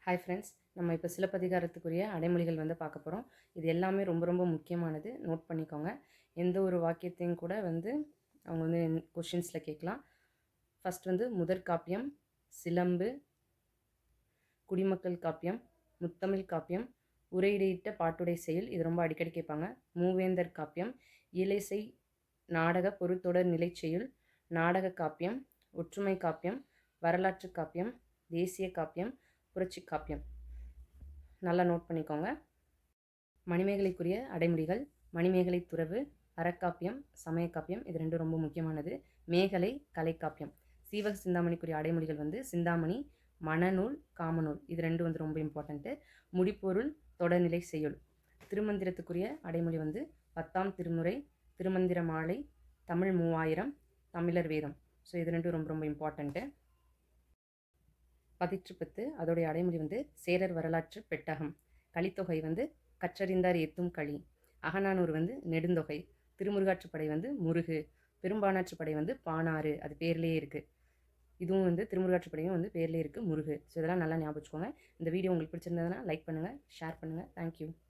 Hi friends, நம்ம இப்போ சிலப்பதிகாரத்துக்குரிய அடைமொழிகள் வந்து பார்க்க போகிறோம். இது எல்லாமே ரொம்ப ரொம்ப முக்கியமானது, நோட் பண்ணிக்கோங்க. எந்த ஒரு வாக்கியத்தையும் கூட வந்து அவங்க வந்து கொஷின்ஸில் கேட்கலாம். ஃபஸ்ட் வந்து முதற் காப்பியம், சிலம்பு, குடிமக்கள் காப்பியம், முத்தமிழ் காப்பியம், உரையிடையிட்ட பாட்டுடை செயல், இது ரொம்ப அடிக்கடி கேட்பாங்க. மூவேந்தர் காப்பியம், இயலிசை நாடக பொருத்தொடர் நிலைச்செயுள், நாடக காப்பியம், ஒற்றுமை காப்பியம், வரலாற்று காப்பியம், தேசிய காப்பியம், புரட்சி காப்பியம். நல்லா நோட் பண்ணிக்கோங்க. மணிமேகலைக்குரிய அடைமொழிகள்: மணிமேகலை துறவு, அறக்காப்பியம், சமய காப்பியம், இது ரெண்டும் ரொம்ப முக்கியமானது. மேகலை கலைக்காப்பியம். சீவக சிந்தாமணிக்குரிய அடைமொழிகள் வந்து சிந்தாமணி, மணநூல், காமநூல், இது ரெண்டும் வந்து ரொம்ப இம்பார்ட்டண்ட்டு. முடிப்பொருள், தொடர்நிலை செய்யுள். திருமந்திரத்துக்குரிய அடைமொழி வந்து 10ஆம் திருமுறை, திருமந்திர மாலை, தமிழ் 3000, தமிழர் வேதம். ஸோ இது ரெண்டும் ரொம்ப ரொம்ப இம்பார்ட்டண்ட்டு. பதிற்றுப்பத்து, அதோடைய அடைமொழி வந்து சேரர் வரலாற்று பெட்டகம். கலித்தொகை வந்து கற்றறிந்தார் ஏத்தும் களி. அகநானூறு வந்து நெடுந்தொகை. திருமுருகாற்றுப்படை வந்து முருகு. பெரும்பானாற்றுப்படை வந்து பானாறு, அது பேர்லேயே இருக்குது. இதுவும் வந்து திருமுருகாற்றுப்படையும் வந்து பேர்லேயே இருக்குது, முருகு. ஸோ இதெல்லாம் நல்லா ஞாபகம் வச்சுக்கோங்க. இந்த வீடியோ உங்களுக்கு பிடிச்சிருந்ததுன்னா லைக் பண்ணுங்கள், ஷேர் பண்ணுங்கள். தேங்க்யூ.